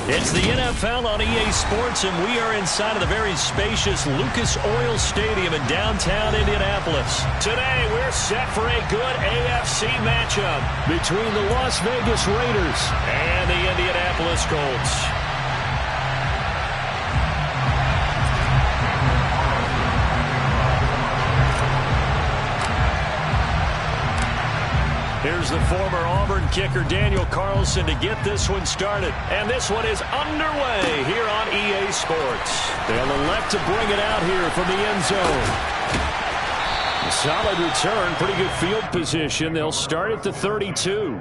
It's the NFL on EA Sports, and we are inside of the very spacious Lucas Oil Stadium in downtown Indianapolis. Today, we're set for a good AFC matchup between the Las Vegas Raiders and the Indianapolis Colts. Here's the former Auburn kicker, Daniel Carlson, to get this one started. And this one is underway here on EA Sports. They'll elect to bring it out here from the end zone. A solid return, pretty good field position. They'll start at the 32.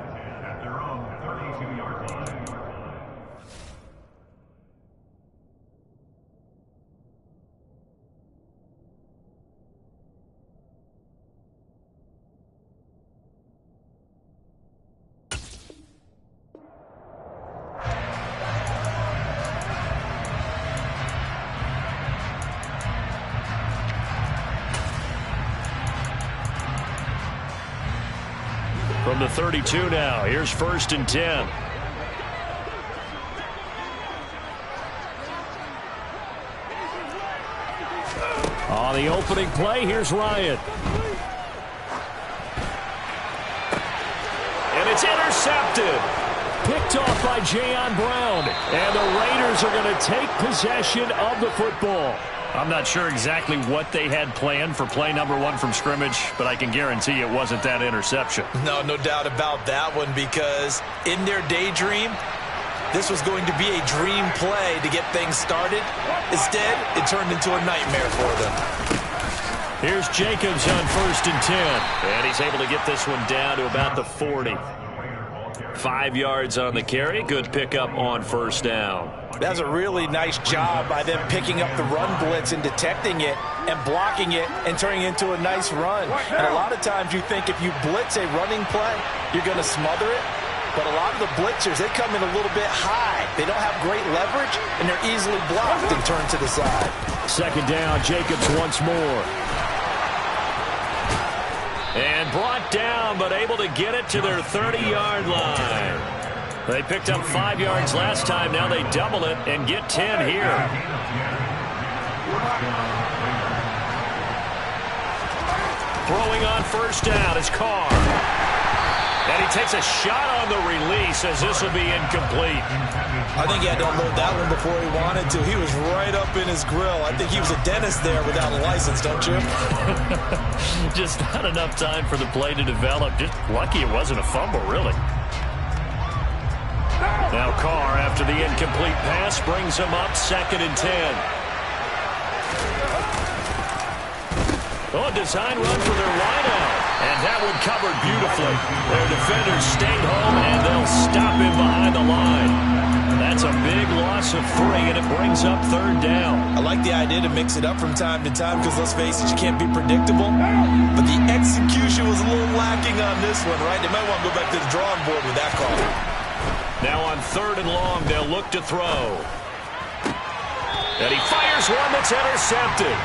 From the 32 now, here's 1st and 10. On the opening play, here's Ryan. And it's intercepted. Picked off by Jayon Brown. And the Raiders are going to take possession of the football. I'm not sure exactly what they had planned for play number 1 from scrimmage, but I can guarantee it wasn't that interception. No doubt about that one, because in their daydream, this was going to be a dream play to get things started. Instead, it turned into a nightmare for them. Here's Jacobs on 1st and 10. And he's able to get this one down to about the 40. 5 yards on the carry. Good pickup on 1st down. That's a really nice job by them picking up the run blitz and detecting it and blocking it and turning it into a nice run. And a lot of times you think if you blitz a running play, you're going to smother it. But a lot of the blitzers, they come in a little bit high. They don't have great leverage, and they're easily blocked and turned to the side. 2nd down, Jacobs once more. And brought down, but able to get it to their 30-yard line. They picked up 5 yards last time. Now they double it and get 10 here. Throwing on 1st down is Carr. And he takes a shot on the release as this will be incomplete. I think he had to unload that one before he wanted to. He was right up in his grill. I think he was a dentist there without a license, don't you? Just not enough time for the play to develop. Just lucky it wasn't a fumble, really. Now Carr, after the incomplete pass, brings him up 2nd and 10. Oh, design run for their wideout. And that one covered beautifully. Their defenders stayed home, and they'll stop him behind the line. That's a big loss of 3, and it brings up 3rd down. I like the idea to mix it up from time to time because, let's face it, you can't be predictable. But the execution was a little lacking on this one, right? They might want to go back to the drawing board with that call. Now on 3rd and long, they'll look to throw. And he fires one that's intercepted.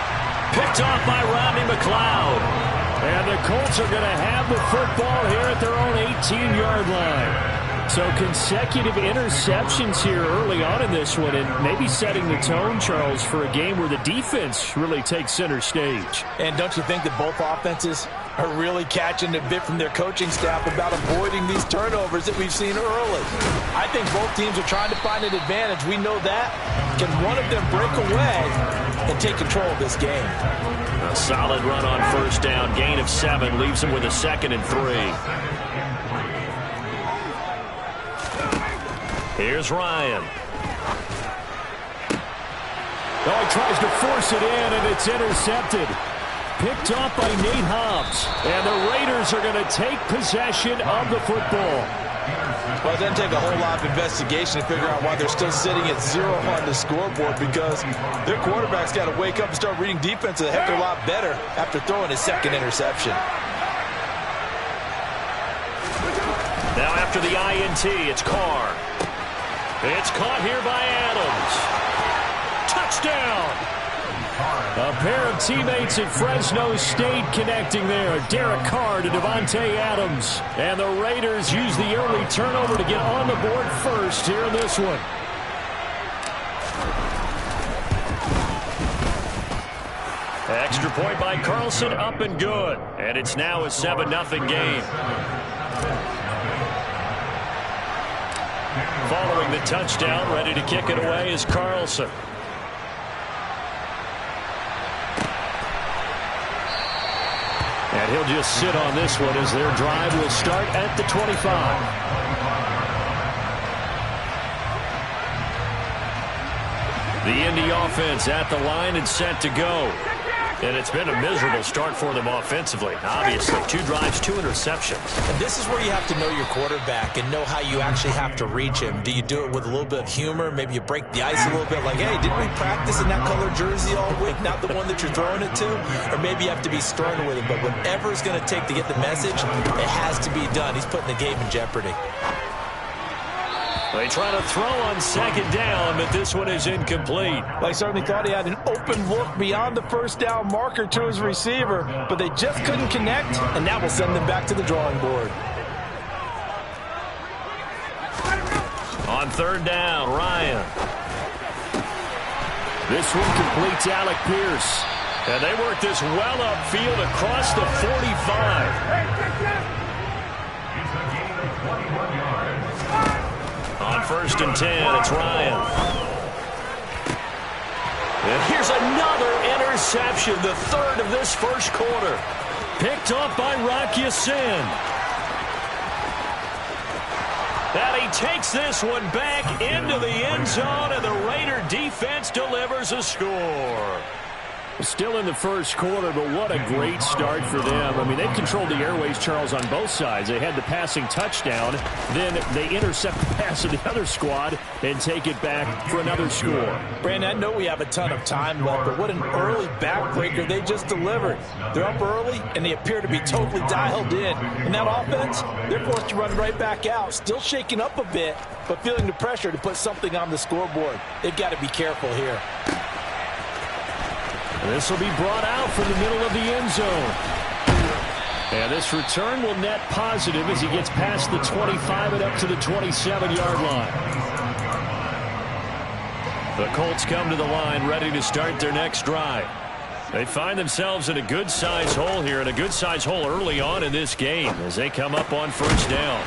Picked off by Rodney McLeod. And the Colts are going to have the football here at their own 18-yard line. So consecutive interceptions here early on in this one, and maybe setting the tone, Charles, for a game where the defense really takes center stage. And don't you think that both offenses are really catching a bit from their coaching staff about avoiding these turnovers that we've seen early? I think both teams are trying to find an advantage. We know that. Can one of them break away and take control of this game? A solid run on 1st down. Gain of 7 leaves him with a 2nd and 3. Here's Ryan. Oh, he tries to force it in, and it's intercepted. Picked off by Nate Hobbs. And the Raiders are going to take possession of the football. Well, it doesn't take a whole lot of investigation to figure out why they're still sitting at 0 on the scoreboard, because their quarterback's got to wake up and start reading defense a heck of a lot better after throwing his 2nd interception. Now after the INT, it's Carr. It's caught here by Adams. Touchdown! A pair of teammates at Fresno State connecting there. Derek Carr to Devontae Adams. And the Raiders use the early turnover to get on the board first here in this one. Extra point by Carlson, up and good. And it's now a 7-0 game. Following the touchdown, ready to kick it away is Carlson. And he'll just sit on this one as their drive will start at the 25. The Indy offense at the line and set to go. And it's been a miserable start for them offensively. Obviously, 2 drives, 2 interceptions. And this is where you have to know your quarterback and know how you actually have to reach him. Do you do it with a little bit of humor? Maybe you break the ice a little bit like, hey, didn't we practice in that color jersey all week, not the one that you're throwing it to? Or maybe you have to be stern with him. But whatever it's going to take to get the message, it has to be done. He's putting the game in jeopardy. They try to throw on second down, but this one is incomplete. They certainly thought he had an open look beyond the first down marker to his receiver, but they just couldn't connect, and that will send them back to the drawing board. On third down, Ryan. This one completes Alec Pierce. And they work this well upfield across the 45. On first and 10, it's Ryan. And here's another interception, the third of this first quarter. Picked off by Rocky Sin. And he takes this one back into the end zone, and the Raider defense delivers a score. Still in the first quarter, but what a great start for them. I mean, they've controlled the airways, Charles, on both sides. They had the passing touchdown. Then they intercept the pass of the other squad and take it back for another score. Brandon, I know we have a ton of time left, but what an early backbreaker they just delivered. They're up early, and they appear to be totally dialed in. And that offense, they're forced to run right back out. Still shaking up a bit, but feeling the pressure to put something on the scoreboard. They've got to be careful here. This will be brought out from the middle of the end zone. And this return will net positive as he gets past the 25 and up to the 27-yard line. The Colts come to the line ready to start their next drive. They find themselves in a good-sized hole here, and a good-sized hole early on in this game as they come up on first down.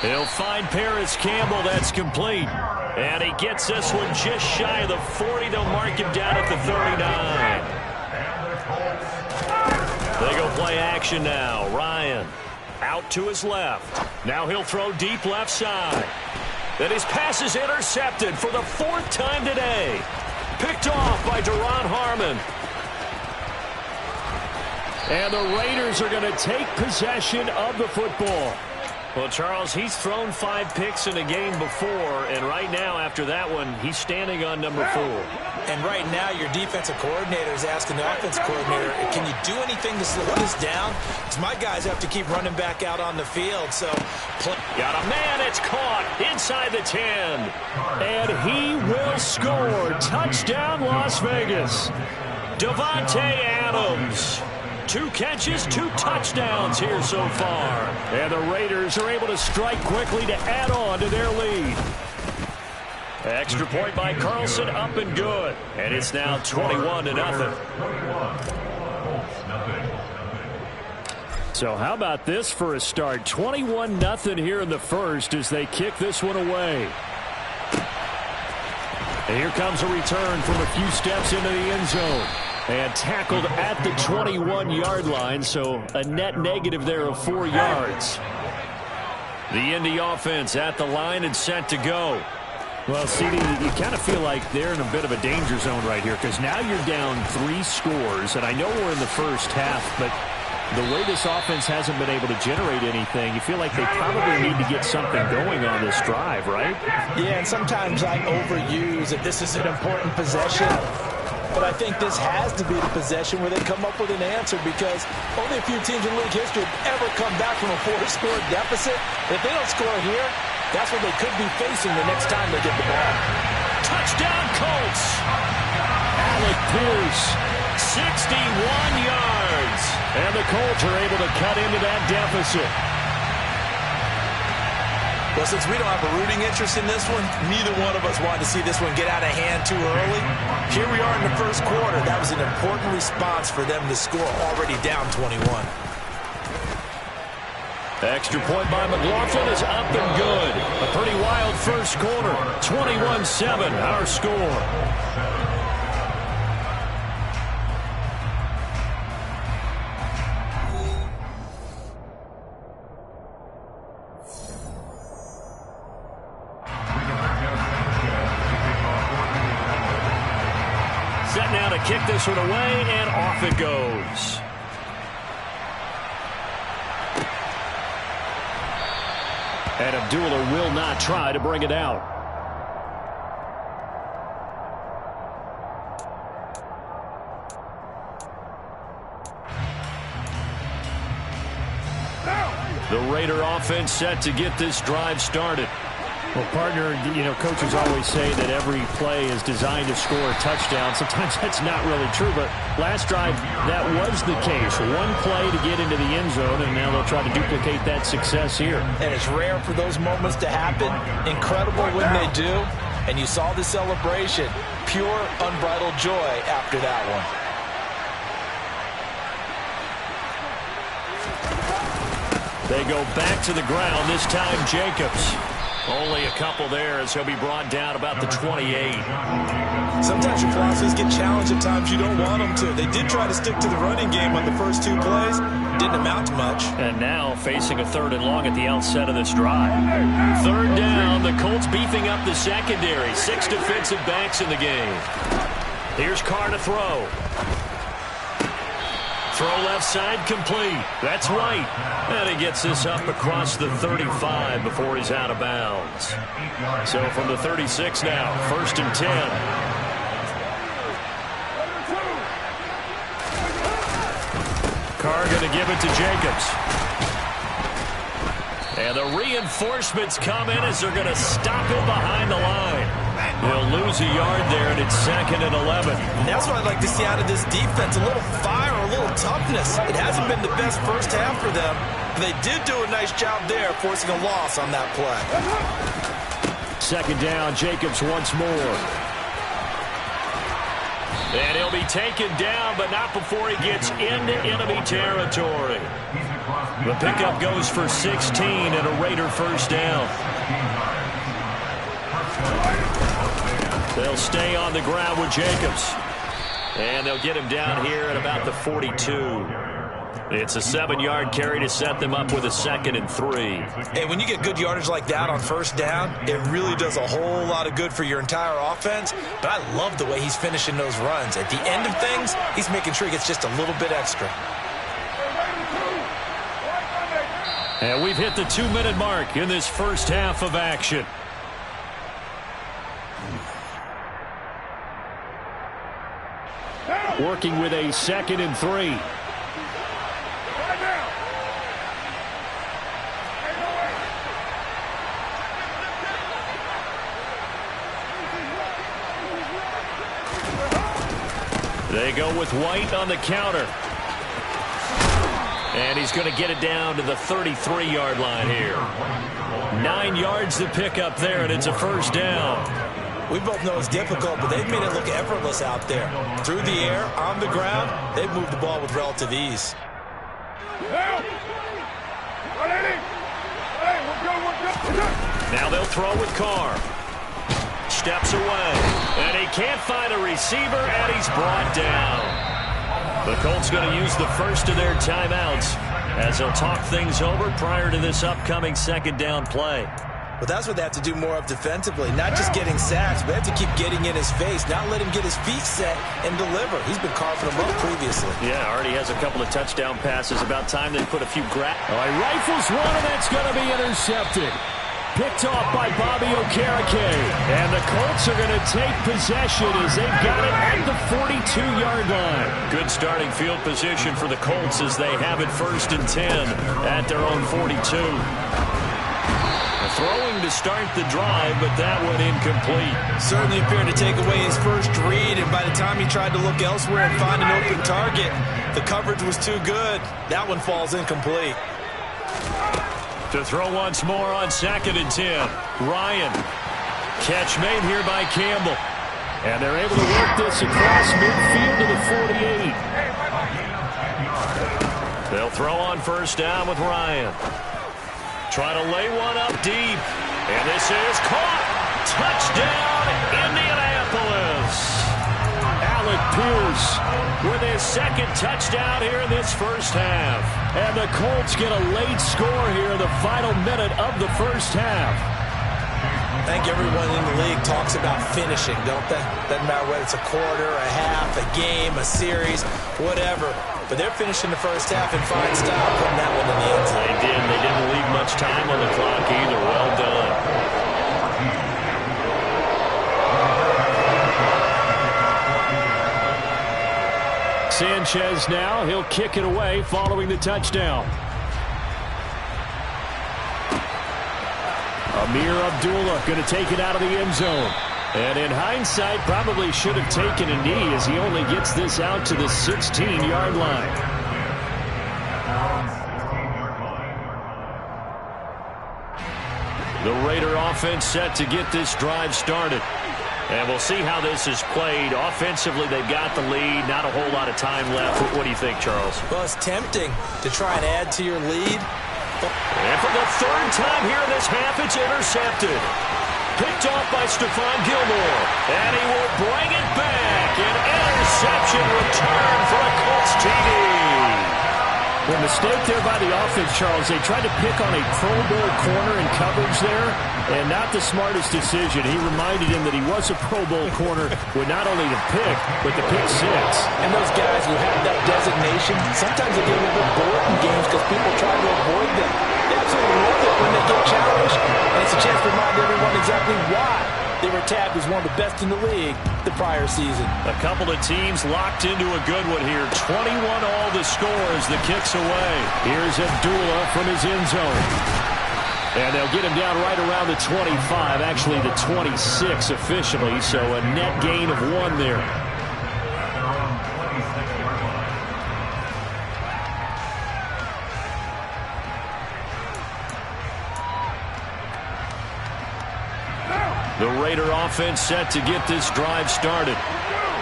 He'll find Paris Campbell. That's complete. And he gets this one just shy of the 40. They'll mark him down at the 39. They go play action now. Ryan out to his left. Now he'll throw deep left side. And his pass is intercepted for the 4th time today. Picked off by Deron Harmon. And the Raiders are going to take possession of the football. Well, Charles, he's thrown 5 picks in a game before, and right now, after that one, he's standing on number 4. And right now, your defensive coordinator is asking the offensive coordinator, can you do anything to slow this down? Because my guys have to keep running back out on the field. So, got a man, it's caught inside the 10. And he will score. Touchdown, Las Vegas. Devontae Adams. 2 catches, 2 touchdowns here so far. And the Raiders are able to strike quickly to add on to their lead. Extra point by Carlson, up and good. And it's now 21-0. So how about this for a start? 21-0 here in the first as they kick this one away. And here comes a return from a few steps into the end zone. And tackled at the 21-yard line, so a net negative there of 4 yards. The Indy offense at the line and set to go. Well, CD, you kind of feel like they're in a bit of a danger zone right here because now you're down 3 scores, and I know we're in the first half, but the way this offense hasn't been able to generate anything, you feel like they probably need to get something going on this drive, right? Yeah, and sometimes I overuse that this is an important possession. But I think this has to be the possession where they come up with an answer because only a few teams in league history have ever come back from a 4-score deficit. If they don't score here, that's what they could be facing the next time they get the ball. Touchdown, Colts! Alec Pierce, 61 yards. And the Colts are able to cut into that deficit. Well, since we don't have a rooting interest in this one, neither one of us wanted to see this one get out of hand too early. Here we are in the first quarter. That was an important response for them to score, already down 21. Extra point by McLaughlin is up and good. A pretty wild first quarter. 21-7, our score. Set now to kick this one away, and off it goes. And Abdullah will not try to bring it out. The Raider offense set to get this drive started. Well, partner, you know, coaches always say that every play is designed to score a touchdown. Sometimes that's not really true, but last drive, that was the case. One play to get into the end zone, and now they'll try to duplicate that success here. And it's rare for those moments to happen. Incredible when they do. And you saw the celebration. Pure, unbridled joy after that one. They go back to the ground, this time Jacobs. Only a couple there as he'll be brought down about the 28. Sometimes your philosophies get challenged at times you don't want them to. They did try to stick to the running game on the first two plays. Didn't amount to much. And now facing a 3rd and long at the outset of this drive. 3rd down, the Colts beefing up the secondary. 6 defensive backs in the game. Here's Carr to throw. Throw left side complete. That's right. And he gets this up across the 35 before he's out of bounds. So from the 36 now, 1st and 10. Carr going to give it to Jacobs. And the reinforcements come in as they're going to stop him behind the line. They'll lose a yard there, and it's 2nd and 11. And that's what I'd like to see out of this defense, a little fire, a little toughness. It hasn't been the best first half for them, but they did do a nice job there, forcing a loss on that play. 2nd down, Jacobs once more. And he'll be taken down, but not before he gets into enemy territory. The pickup goes for 16 and a Raider 1st down. They'll stay on the ground with Jacobs. And they'll get him down here at about the 42. It's a 7-yard carry to set them up with a 2nd and 3. Hey, when you get good yardage like that on 1st down, it really does a whole lot of good for your entire offense. But I love the way he's finishing those runs. At the end of things, he's making sure he gets just a little bit extra. And we've hit the 2-minute mark in this first half of action. Working with a 2nd and 3. They go with White on the counter. And he's going to get it down to the 33-yard line here. 9 yards to pick up there, and it's a 1st down. We both know it's difficult, but they've made it look effortless out there. Through the air, on the ground, they've moved the ball with relative ease. Now they'll throw with Carr. Steps away. And he can't find a receiver, and he's brought down. The Colts going to use the first of their timeouts as they'll talk things over prior to this upcoming 2nd down play. But that's what they have to do more of defensively. Not just getting sacks, but they have to keep getting in his face, not let him get his feet set and deliver. He's been carving them up previously. Yeah, already has a couple of touchdown passes. About time they put a few All right, rifles one, and that's going to be intercepted. Picked off by Bobby Okereke. And the Colts are going to take possession as they've got it at the 42-yard line. Good starting field position for the Colts as they have it 1st and 10 at their own 42. Throwing to start the drive, but that one incomplete. Certainly appeared to take away his first read, and by the time he tried to look elsewhere and find an open target, the coverage was too good. That one falls incomplete. To throw once more on 2nd and 10. Ryan. Catch made here by Campbell. And they're able to work this across midfield to the 48. They'll throw on 1st down with Ryan. Try to lay one up deep. And this is caught. Touchdown, Indianapolis. Alec Pierce with his 2nd touchdown here in this 1st half. And the Colts get a late score here in the final minute of the 1st half. I think everyone in the league talks about finishing, don't they? Doesn't matter whether it's a quarter, a half, a game, a series, whatever. But they're finishing the 1st half in fine style, putting that one in the end zone. They did. They didn't leave much time on the clock either. Well done. Sanchez now. He'll kick it away following the touchdown. Amir Abdullah going to take it out of the end zone. And in hindsight, probably should have taken a knee as he only gets this out to the 16-yard line. The Raider offense set to get this drive started. And we'll see how this is played. Offensively, they've got the lead. Not a whole lot of time left. What do you think, Charles? Well, it's tempting to try and add to your lead. And for the 3rd time here in this half, it's intercepted. Picked off by Stephon Gilmore. And he will bring it back. An interception return for a Colts TD. The mistake there by the offense, Charles, they tried to pick on a Pro Bowl corner in coverage there, and not the smartest decision. He reminded him that he was a Pro Bowl corner with not only the pick, but the pick 6. And those guys who have that designation, sometimes they get a little bit bored in games because people try to avoid them. They absolutely love it when they get challenged, and it's a chance to remind everyone exactly why they were tabbed as one of the best in the league the prior season. A couple of teams locked into a good one here. 21 all the scores. The kick's away. Here's Abdullah from his end zone. And they'll get him down right around the 25, actually the 26 officially, so a net gain of 1 there. The Raider offense set to get this drive started.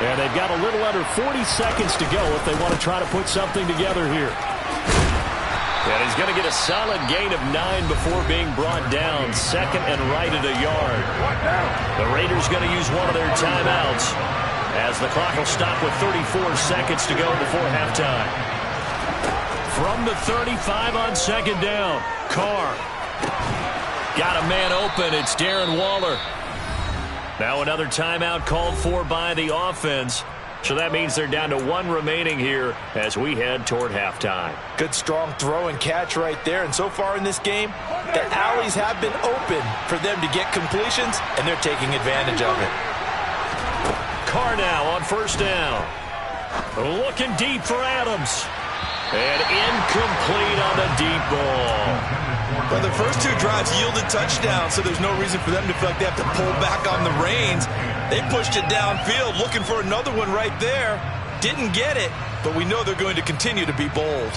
And they've got a little under 40 seconds to go if they want to try to put something together here. And he's going to get a solid gain of 9 before being brought down. 2nd and right at a yard. The Raiders going to use one of their timeouts as the clock will stop with 34 seconds to go before halftime. From the 35 on 2nd down, Carr. Got a man open. It's Darren Waller. Now another timeout called for by the offense. So that means they're down to 1 remaining here as we head toward halftime. Good, strong throw and catch right there. And so far in this game, the alleys have been open for them to get completions, and they're taking advantage of it. Carr now on 1st down. Looking deep for Adams. And incomplete on the deep ball. Well, the first 2 drives yielded touchdowns, so there's no reason for them to feel like they have to pull back on the reins. They pushed it downfield, looking for another one right there. Didn't get it, but we know they're going to continue to be bold.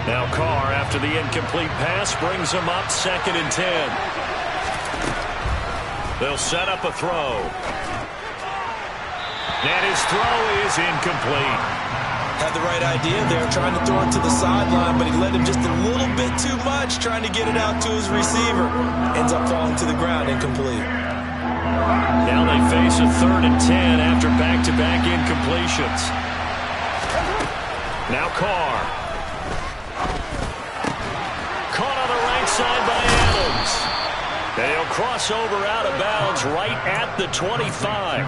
Now Carr, after the incomplete pass, brings them up 2nd and 10. They'll set up a throw. And his throw is incomplete. Had the right idea there, trying to throw it to the sideline, but he led him just a little bit too much, trying to get it out to his receiver. Ends up falling to the ground, incomplete. Now they face a 3rd and 10 after back-to-back incompletions. Now Carr. Caught on the right side by Adams. They'll cross over out of bounds right at the 25.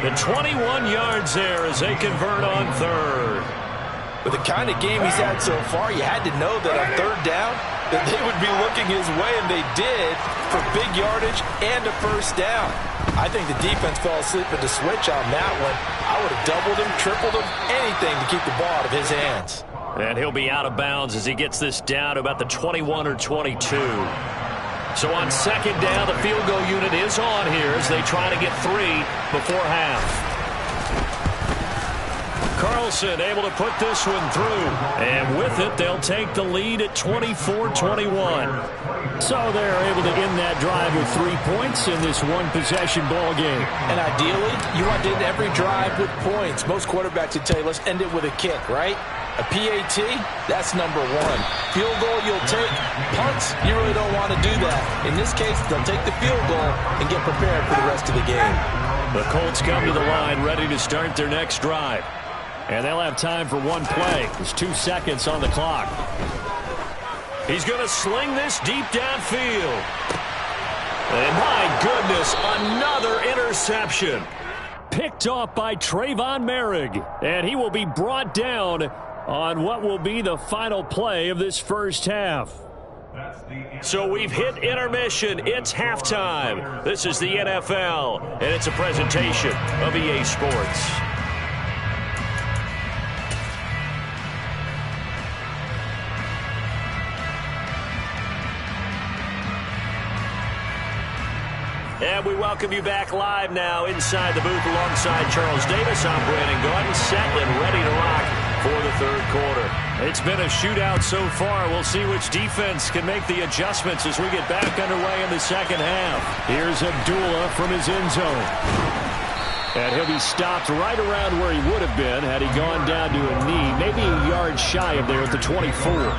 The 21 yards there as they convert on 3rd. With the kind of game he's had so far, you had to know that on 3rd down that they would be looking his way, and they did, for big yardage and a 1st down. I think the defense fell asleep at the switch on that one. I would have doubled him, tripled him, anything to keep the ball out of his hands. And he'll be out of bounds as he gets this down to about the 21 or 22. So on 2nd down, the field goal unit is on here as they try to get 3 before half. Carlson able to put this one through. And with it, they'll take the lead at 24-21. So they're able to end that drive with 3 points in this one-possession ball game. And ideally, you want to end every drive with points. Most quarterbacks would tell you, let's end it with a kick, right? A PAT, that's number one. Field goal you'll take. Punts, you really don't want to do that. In this case, they'll take the field goal and get prepared for the rest of the game. The Colts come to the line ready to start their next drive. And they'll have time for one play. There's 2 seconds on the clock. He's going to sling this deep downfield. And my goodness, another interception. Picked off by Trayvon Merrick. And he will be brought down on what will be the final play of this first half. So we've hit intermission. It's halftime. This is the NFL, and it's a presentation of EA Sports. And we welcome you back live now inside the booth alongside Charles Davis. I'm Brandon Gaudin, set and ready to rock for the third quarter. It's been a shootout so far. We'll see which defense can make the adjustments as we get back underway in the second half. Here's Abdullah from his end zone. And he'll be stopped right around where he would have been had he gone down to a knee, maybe a yard shy of there at the 24.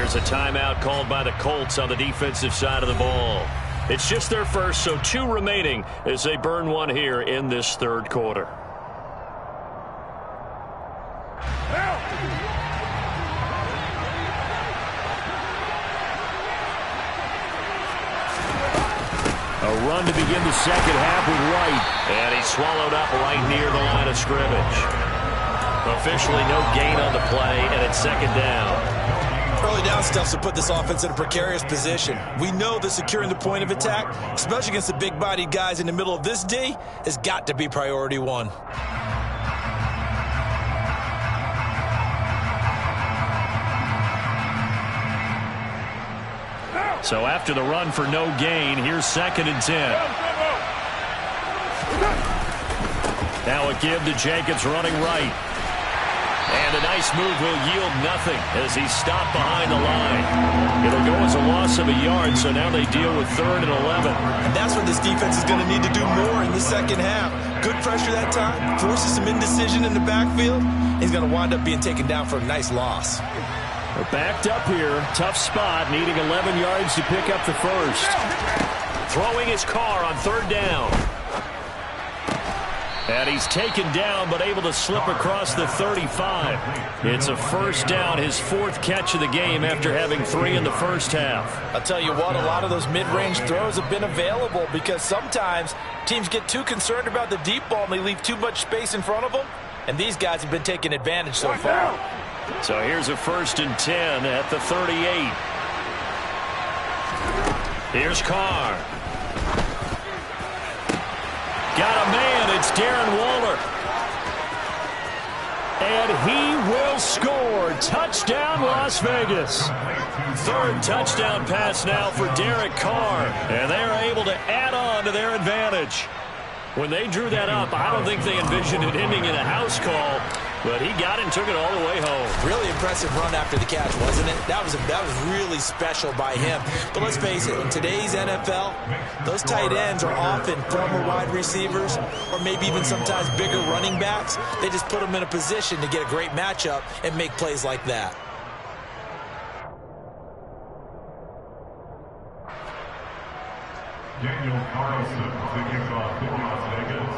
There's a timeout called by the Colts on the defensive side of the ball. It's just their first, so 2 remaining as they burn one here in this third quarter. A run to begin the second half with Wright. And he's swallowed up right near the line of scrimmage. Officially no gain on the play, and it's second down. Early down stuff to put this offense in a precarious position. We know that securing the point of attack, especially against the big-bodied guys in the middle of this D, has got to be priority one. So after the run for no gain, here's 2nd and 10. Now a give to Jacobs running right. And a nice move will yield nothing as he's stopped behind the line. It'll go as a loss of a yard, so now they deal with 3rd and 11. And that's what this defense is going to need to do more in the second half. Good pressure that time, forces some indecision in the backfield. He's going to wind up being taken down for a nice loss. They're backed up here. Tough spot, needing 11 yards to pick up the first. Throwing his car on 3rd down. And he's taken down, but able to slip across the 35. It's a first down, his 4th catch of the game after having 3 in the first half. I'll tell you what, a lot of those mid-range throws have been available because sometimes teams get too concerned about the deep ball and they leave too much space in front of them. And these guys have been taking advantage so far. So here's a 1st and 10 at the 38. Here's Carr. Got a man, it's Darren Waller. And he will score. Touchdown, Las Vegas. 3rd touchdown pass now for Derek Carr. And they're able to add on to their advantage. When they drew that up, I don't think they envisioned it ending in a house call. But he got it and took it all the way home. Really impressive run after the catch, wasn't it? That was really special by him. But let's face it, in today's NFL, those tight ends are often former wide receivers or maybe even sometimes bigger running backs. They just put them in a position to get a great matchup and make plays like that. Daniel Carlson taking off for Las Vegas.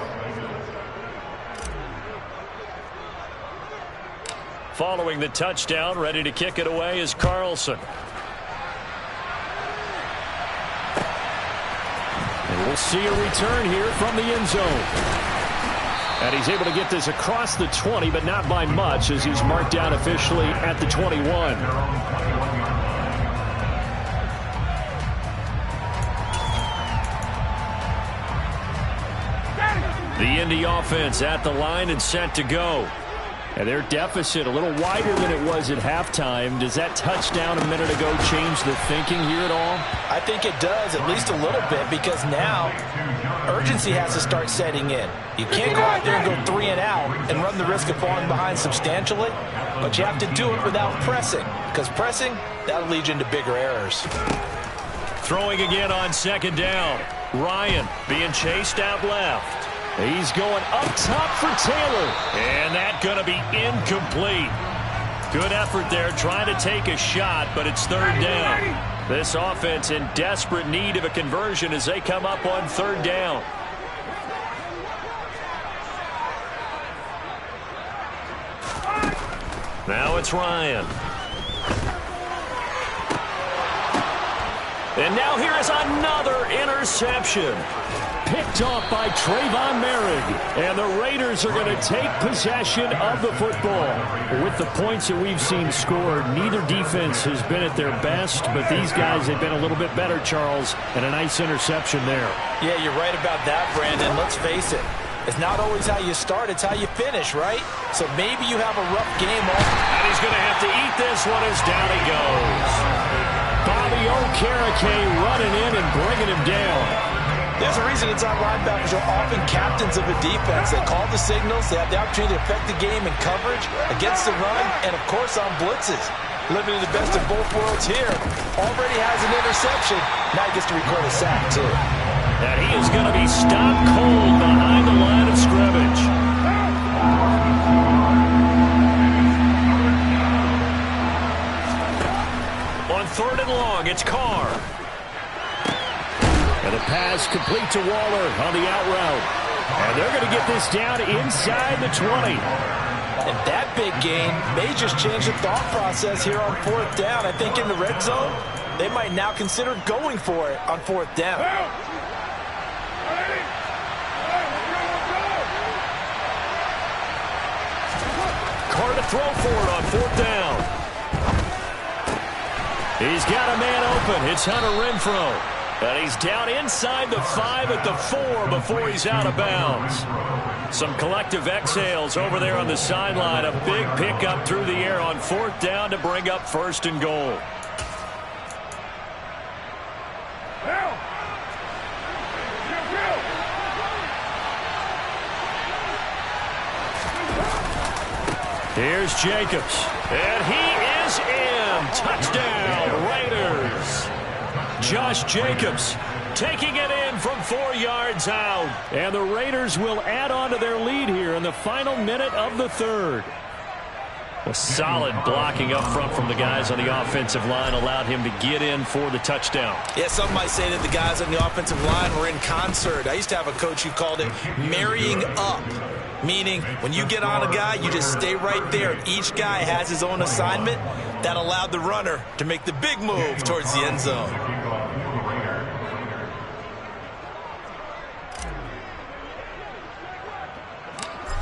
Following the touchdown, ready to kick it away is Carlson. And we'll see a return here from the end zone. And he's able to get this across the 20, but not by much as he's marked down officially at the 21. The Indy offense at the line and set to go. And their deficit a little wider than it was at halftime. Does that touchdown a minute ago change the thinking here at all? I think it does, at least a little bit, because now urgency has to start setting in. You can't go out there and go 3 and out and run the risk of falling behind substantially, but you have to do it without pressing, because pressing, that'll lead you into bigger errors. Throwing again on second down. Ryan being chased out left. He's going up top for Taylor. And that's going to be incomplete. Good effort there trying to take a shot, but it's third down. This offense in desperate need of a conversion as they come up on third down. Now it's Ryan. And now here is another interception. Picked off by Trayvon Merrick. And the Raiders are going to take possession of the football. With the points that we've seen scored, neither defense has been at their best, but these guys have been a little bit better, Charles, and a nice interception there. Yeah, you're right about that, Brandon. Let's face it. It's not always how you start, it's how you finish, right? So maybe you have a rough game on. And he's going to have to eat this one as down he goes. Bobby Okereke running in and bringing him down. There's a reason inside linebackers are often captains of a defense. They call the signals. They have the opportunity to affect the game in coverage, against the run, and, of course, on blitzes. Living in the best of both worlds here. Already has an interception. Now he gets to record a sack, too. And he is going to be stopped cold behind the line of scrimmage. On third and long, it's Carr. And the pass complete to Waller on the out route. And they're going to get this down inside the 20. And that big gain may just change the thought process here on fourth down. I think in the red zone, they might now consider going for it on fourth down. Carr to throw for it on fourth down. He's got a man open. It's Hunter Renfrow. And he's down inside the 5 at the 4 before he's out of bounds. Some collective exhales over there on the sideline. A big pickup through the air on fourth down to bring up first and goal. Here's Jacobs. And he is in. Touchdown, Raiders. Josh Jacobs taking it in from 4 yards out. And the Raiders will add on to their lead here in the final minute of the third. A solid blocking up front from the guys on the offensive line allowed him to get in for the touchdown. Yeah, some might say that the guys on the offensive line were in concert. I used to have a coach who called it marrying up, meaning when you get on a guy, you just stay right there. Each guy has his own assignment. That allowed the runner to make the big move towards the end zone.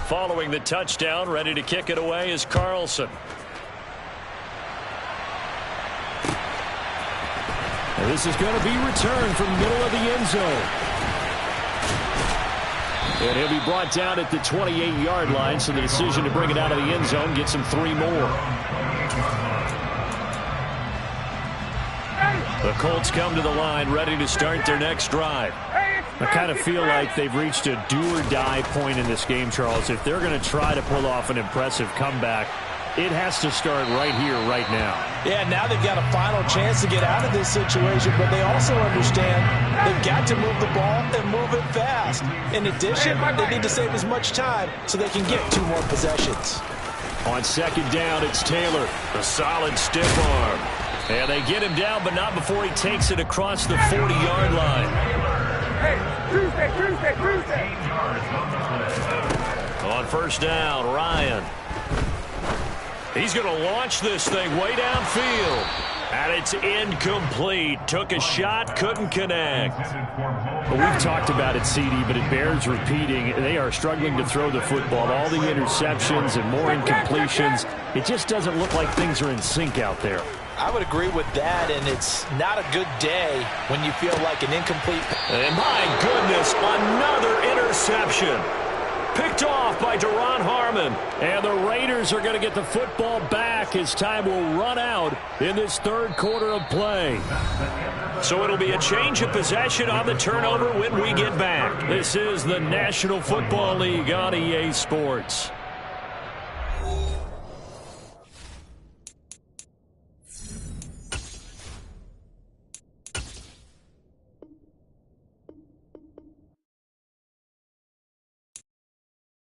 Following the touchdown, ready to kick it away is Carlson. And this is going to be returned from the middle of the end zone. And he'll be brought down at the 28-yard line, so the decision to bring it out of the end zone gets him 3 more. The Colts come to the line, ready to start their next drive. I kind of feel like they've reached a do-or-die point in this game, Charles. If they're going to try to pull off an impressive comeback, it has to start right here, right now. Yeah, now they've got a final chance to get out of this situation, but they also understand they've got to move the ball and move it fast. In addition, they need to save as much time so they can get 2 more possessions. On second down, it's Taylor. A solid stiff arm. And they get him down, but not before he takes it across the 40-yard line. On first down, Ryan. He's going to launch this thing way downfield. And it's incomplete. Took a shot, couldn't connect. Well, we've talked about it, CD, but it bears repeating. They are struggling to throw the football. All the interceptions and more incompletions. It just doesn't look like things are in sync out there. I would agree with that, and it's not a good day when you feel like an incomplete. And my goodness, another interception. Picked off by Duron Harmon. And the Raiders are going to get the football back as time will run out in this third quarter of play. So it'll be a change of possession on the turnover when we get back. This is the National Football League on EA Sports.